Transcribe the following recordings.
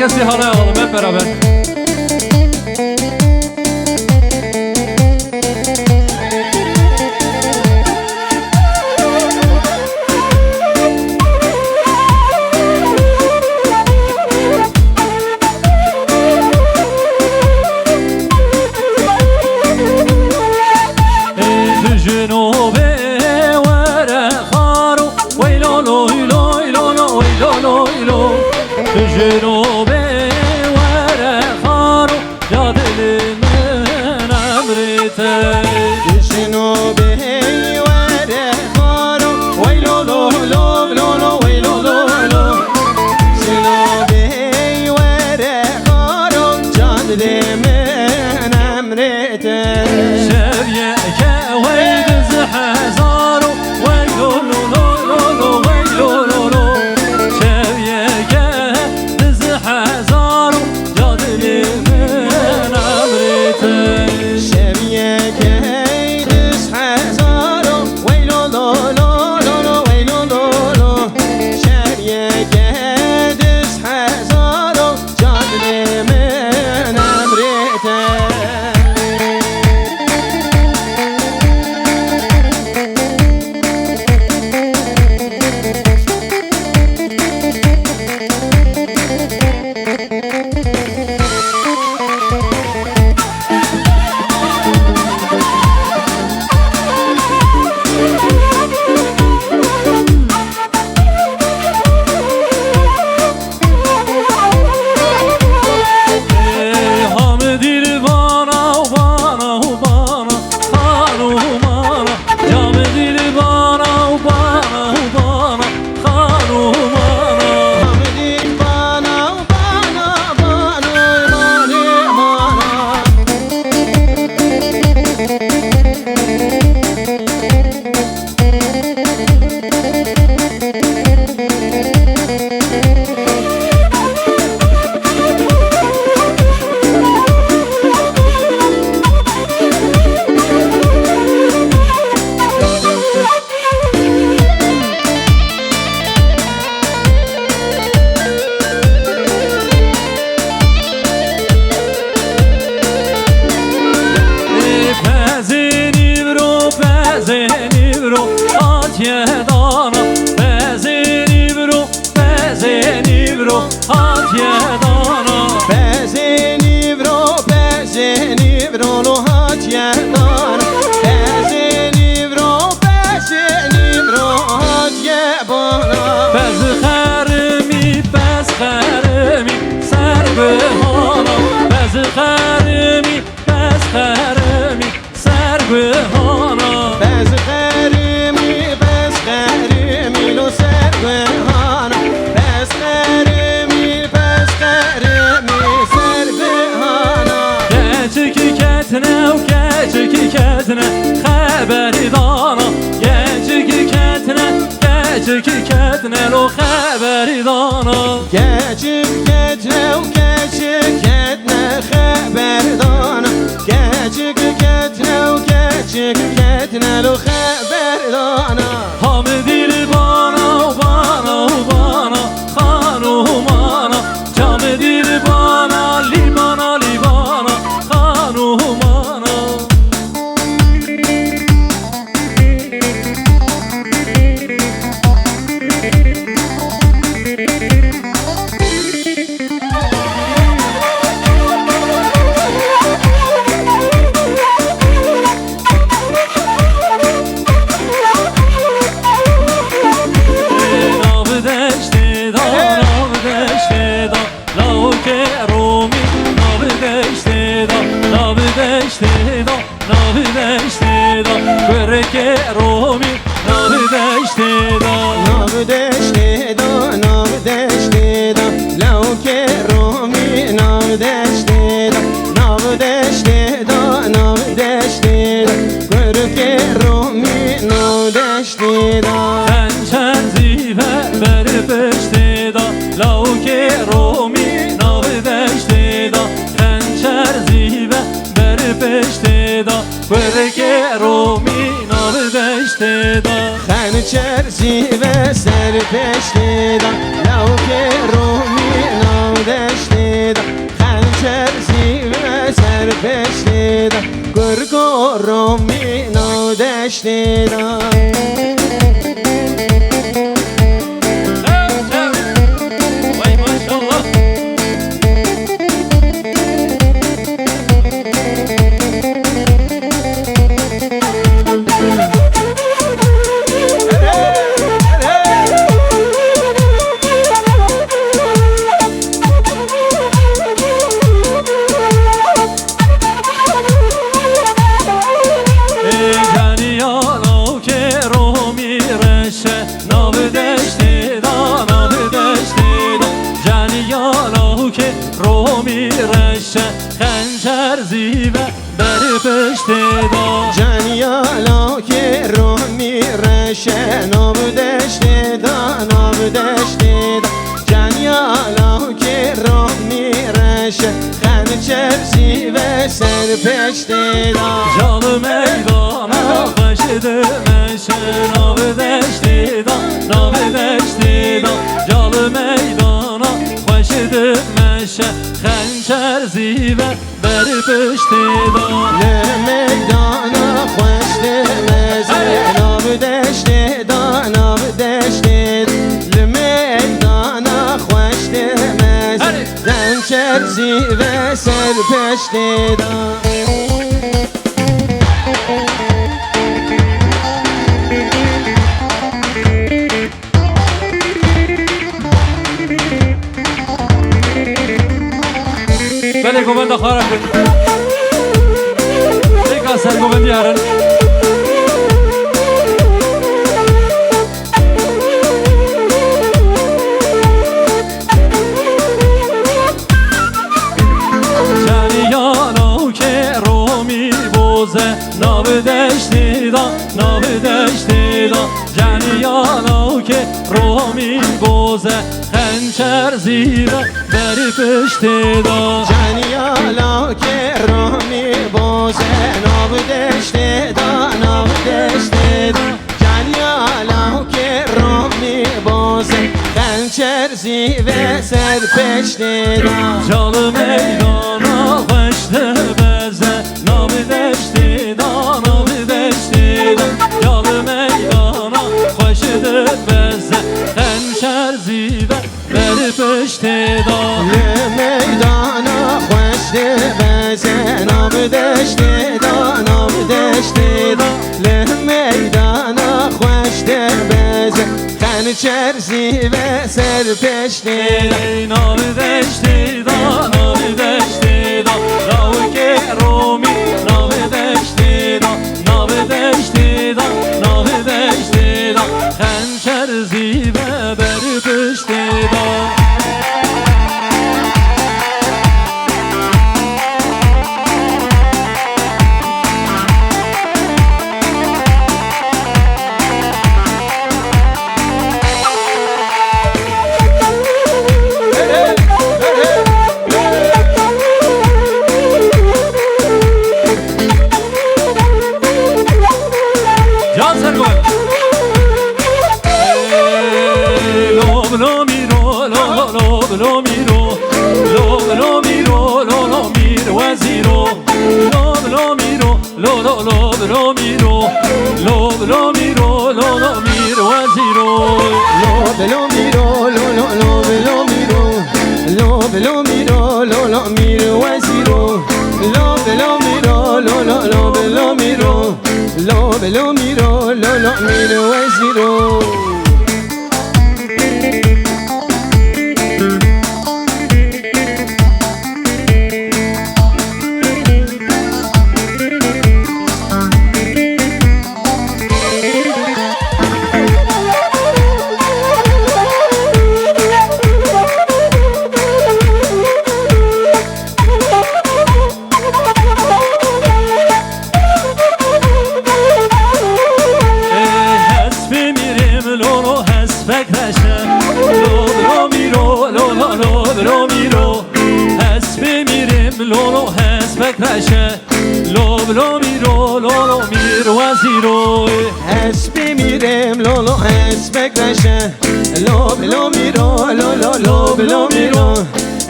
Herkes bir halay alalım hep beraber. جنوبي ورا خارو يا دل من امرتي جنوبي ورا خارو ويلو لو لو لو لو ويلو لو لو جنوبي ورا خارو يا دل من امرتي شبيه كويد زحزارو ويلو لو لو لو ويلو لو لو كتنا لو خبر دانا كاتب كتنا وكاتب كتنا خبر دانا كاتب كتنا وكاتب كتنا لو خبر دانا هم دل بانا وبانا وبانا خانو مانا جام دل بانا لیبانا لیبانا خانو مانا برکه رومی نام دشته دا نام دشته دا نام دشته دا لو که رومی نام دشته دا نام دشته دا نام دشته دا برکه رومی نام دشته دا خنچر زیبه بر پشته دا لو که رومی نام دشته دا خنچر زیبه بر پشته دا برکه رومی خنچر زیبه سر پشت دا لو که رومی نام دشته دشته دا گرگو رومی ناو دشته دا وای ماشاءالله خنجر زیبه بر پشت دا جنیالا که رو میرشه نام دشته دا نام دشته دا جنیالا که رو میرشه خنجر زیبه سر پشت دا جال میدانا خوش دمشه نام دشت دا نام دشت دا جال میدانا خوش دمشه خنجر زیبه بر پشت دا لمیدانا خوش دمشه نام دشت دا نام دشت لمیدانا خوش دمشه خنجر زیبه سر پشت دا بله گوبند خواهرم کنید یک اصل گوبندی هرن جنیانا که رو می بوزه ناب دشتی دا ناب دشتی دا جنیانا که رو می بوزه خنجر زیبه بر پشت دا جنیالا که رو می بوزه ناب دشته دا ناب دشته دا جنیالا که رو می بوزه خنجر زیبه سر پشت دا جال میدانا خوش بزه ناب دشتی دا ناب دشتی دا جال میدانا خوش بزه خنجر زیبه بر پشت دا لمیدانا خوش بزه ناب دشته دا ناب دشته دا لمیدانا خوش بزه خنجر زیبه سر پشت دا ناب دشتی دا ناب دشتی دا راو که رومی ناب دشتی دا ناب دشتی دا ناب دشتی دا خنجر زیبه بر پشت دا حسبی میرم لولو حسبک نشه لو بلو میرو لولو لو بلو میرو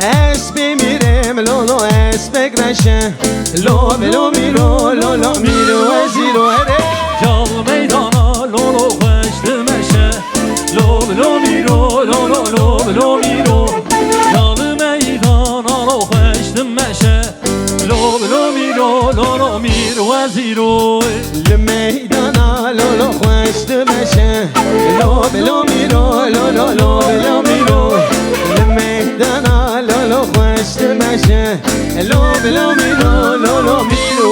اسب میرم لولو اسبک نشه لو میرو لولو میرو وزیرو جال میدانا لولو خشت مشه لولو میرو لولو میرو جال میدانا لو خشت مشه لولو میرو وزیرو لمیدانا لولو خوشت مشه لو میرو لولو میرو لمیدانا لولو خوشت مشه لو میرو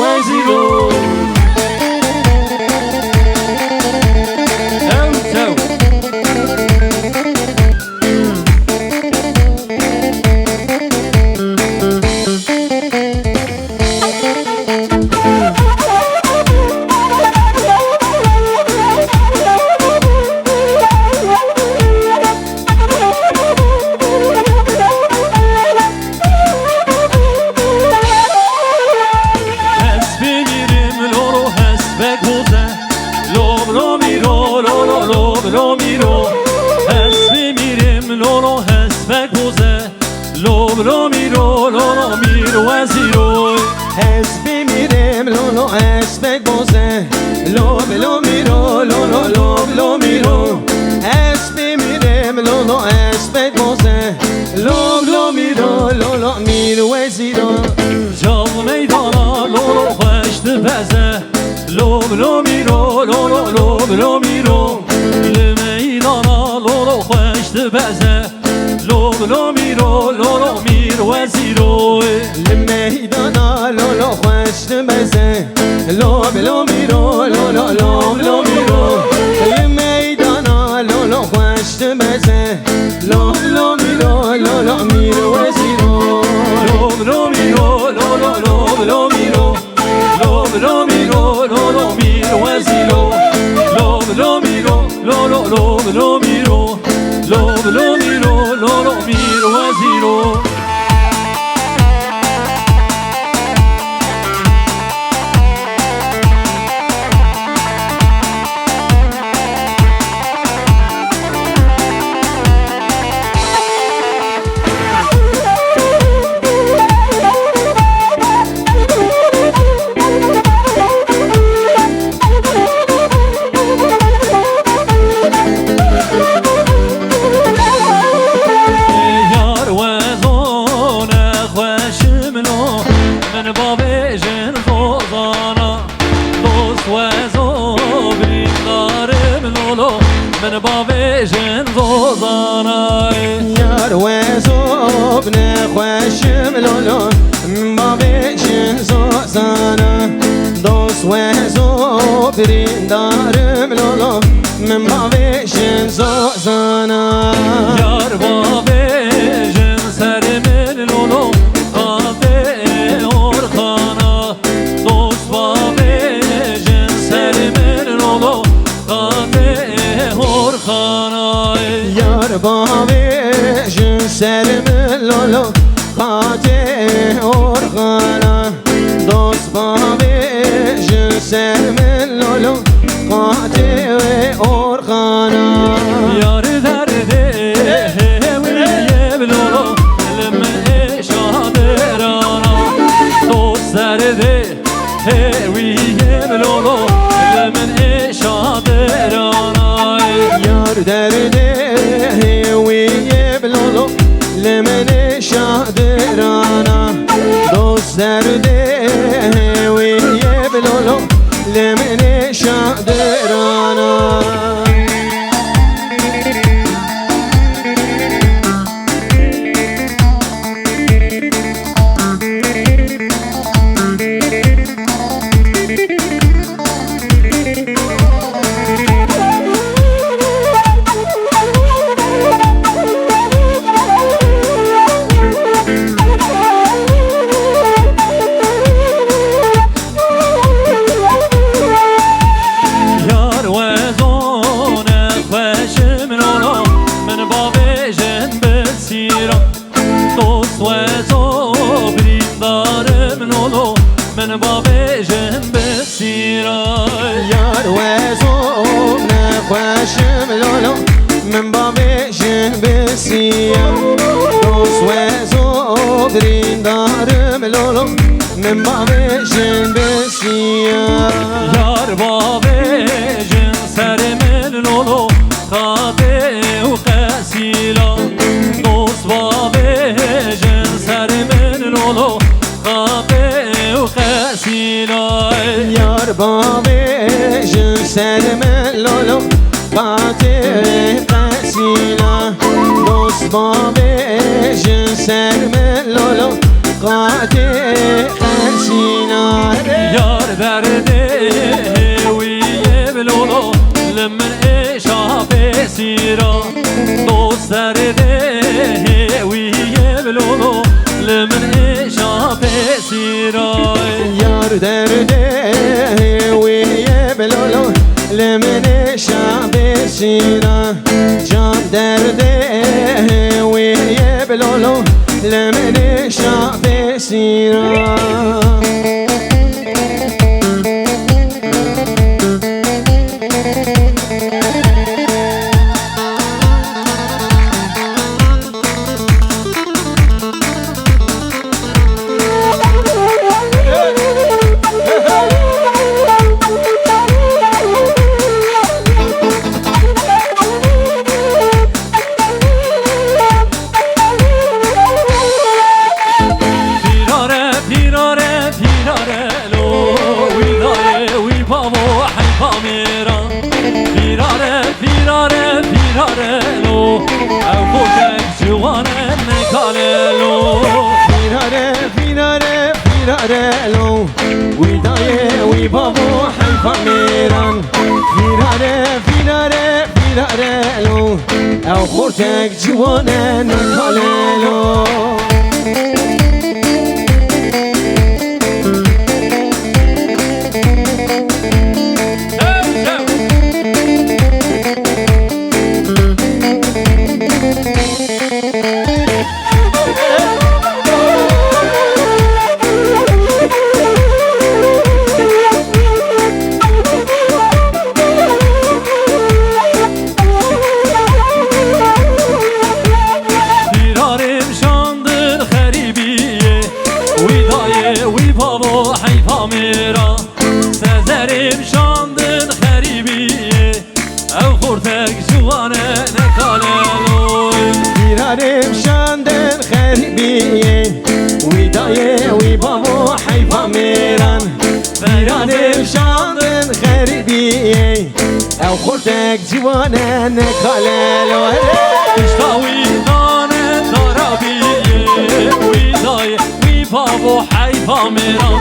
وزیرو لولو میرو اسبی میریم لولو حسبک بوزه لولو میرو وزیرو اسبی میرم لولو اسبک بوزه لو میرو لولو میرو اسبی میرم لولو اسبک بوزه لو میرو وزیرو جال میدانا لولو خشت بزه لولو میرو میرو لمیدانا لولو خشت بزه لولو میرو وزیرو لمیدانا لولو خوشت بزه لو میرو میرو لمیدانا لولو خوشت بزه لو میرو وزیرو لولو میرو وزیرو لولو میرو وزیرو من با ویژن روزانه یار وزوب نخوشم لولو من با ویژن روزانه دوست وزوب ریندارم لولو من با ویژن روزانه یار با ویژن سرم لولو قاطع ارخانه دوست با ویژن سرم لولو قاطع یار با ویژن سرم لولو قاطع ارخانه دوست با ویژن سرم لولو قاطع ارخانه یار درده ویه لولو لمه شادرانا دوست درده ویه لولو لمه شادرانا یار درده ویه لولو لمن شادرانا دوست درده ویه لولو لمن شادرانا من با ویژن بسیرای یار وزوم نخوشم لولو من با ویژن بسیم دوست وزوم برین دارم لولو من باویشن بسیار یار باویشن سر من لولو خاده و قسیلا دوست باویشن سر من لولو خاده و قسیلا یار باویشن سر من لولو خاده قسیلا دوست باویشن سر من لولو خاده قسیلا یار درده ویه بلولو لمن اشا بسیرا دوست درده ویه بلولو لمن اشا بسیرا یار درده ویه بلولو لمن شعب سیرا جان درده ویه بلولو لمن شعب سیرا فيرارلو ويداي ويبابو حيفا ميران فيرارلو او خورتك جوانا نكاللو سزرم شاندن خریبیه او خورتک جوانه نکاللو فيرارم شاندن خربية ويداي ويبابو حيفا ميران فيرارم شاندن خربية او خورتك جوانا نكاللو اشتاوي دانه دارابیه ویدای ویبابو حیفا میران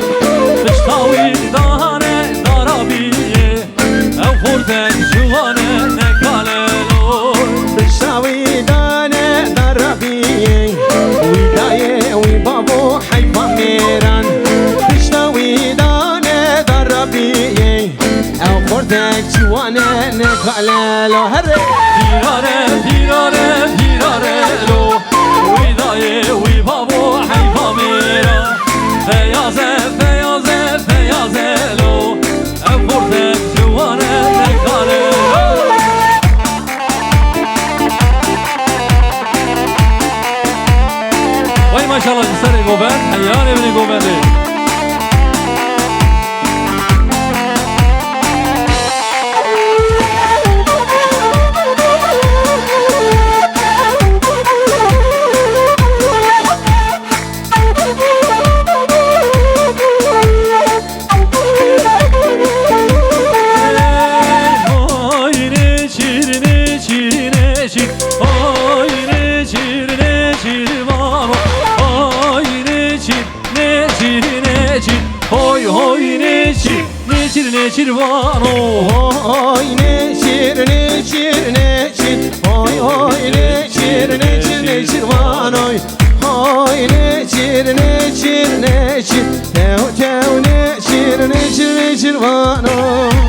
اشتاوی دانه دارابیه او خورتک جوانه نکاللو اشتاوي دانه دارابية ويداي ويبابو حيفا ميران اشتاوي دانه دارابية او خورتك جوانا نكاللو دیراره لو ویدای ویبابو حیفا میران فیازه لو او خورتک جوانه نکاللو وای ماشاءالله سر گوبند حیانه بینی گوبنده Çirvano Oy neçir Oy neçir vanoy Oy neçir Tev neçir vanoy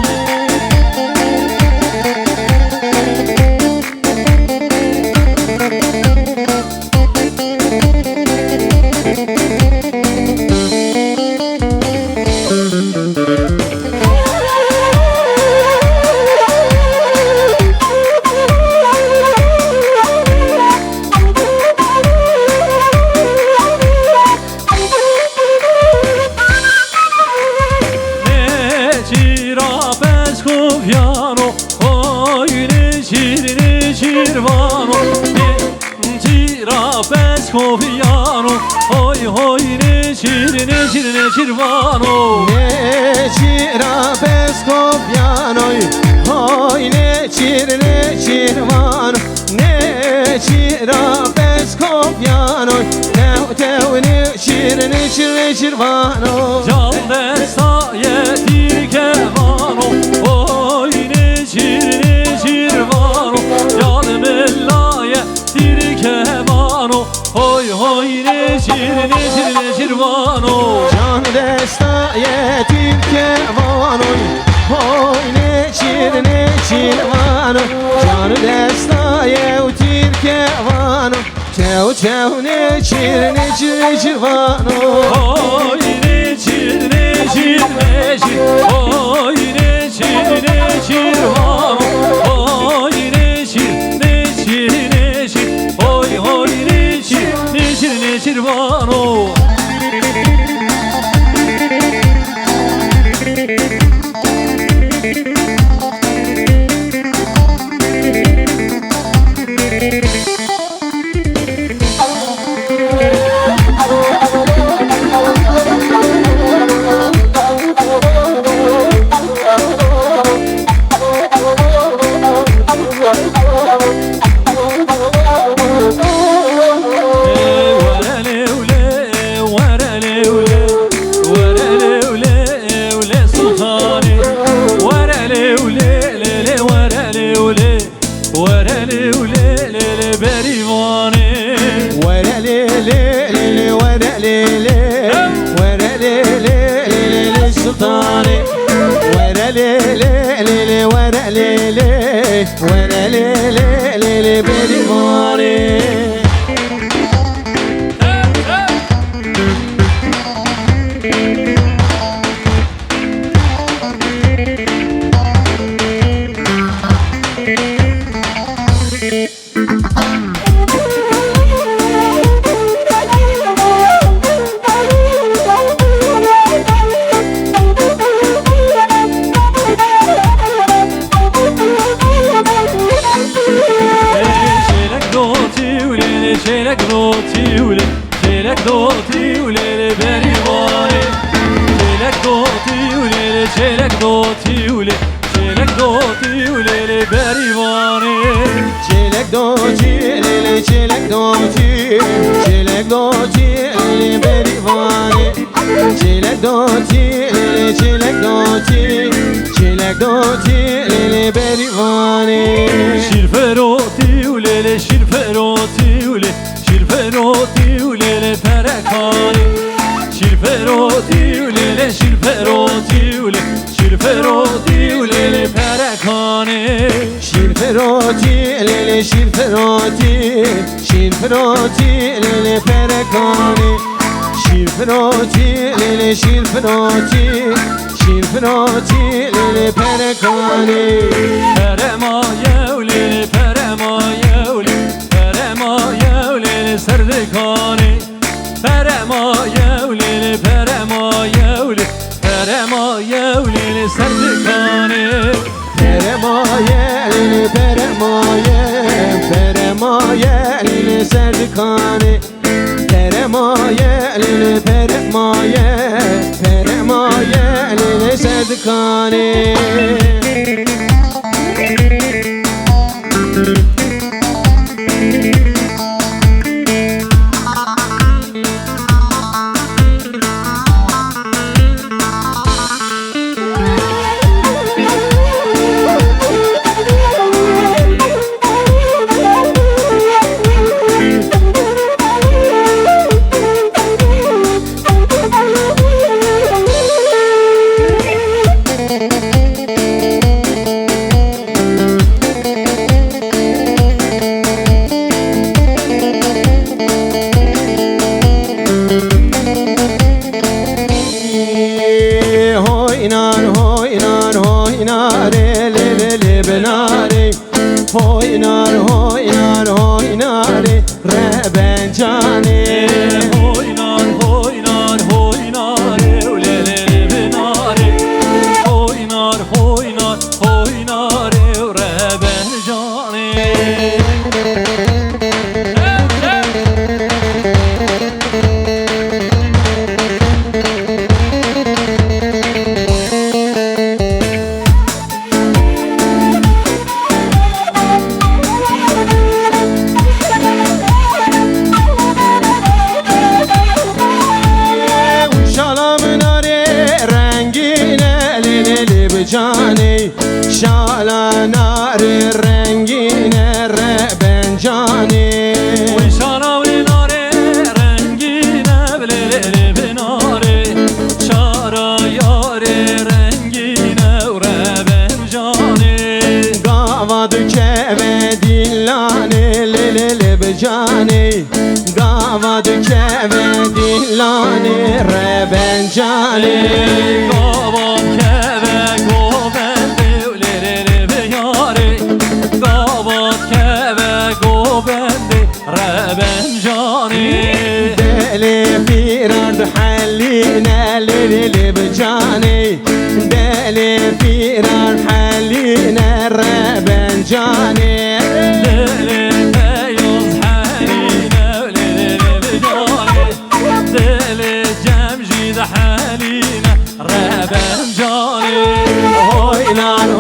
Pescoviano, hoy hoy neçir vano. Neçira Pescoviano, hoy neçir vano. Neçira Pescoviano, tev neçir vano. Can desta yetir kevano, hoy neçir vano. Can bella yetir kevano, hoy hoy neçir vano. Can desta yetir kevano, hoy neçir vano. Can desta yetir kevano, tev neçir vano. Oy neçir, oy neçir vano. Oy neçir, oy neçir vano. بجانی شالا نار رنگینه ربنجانی وشانا وناري رنگينه بليل بناري شارا ياري رنگينه وربنجاني گاواد که و دیلانه لیل بجانی گاواد که و دیلانه ربنجانی Gavat keve gobendi ulelele beyari Gavat keve gobendi rebencani دلی فیران حلینه لیل بجانی دلی فیران حلینه ربنجانی Lele beyaz haline ulelele beyari Lele cemcid haline rebencani oynan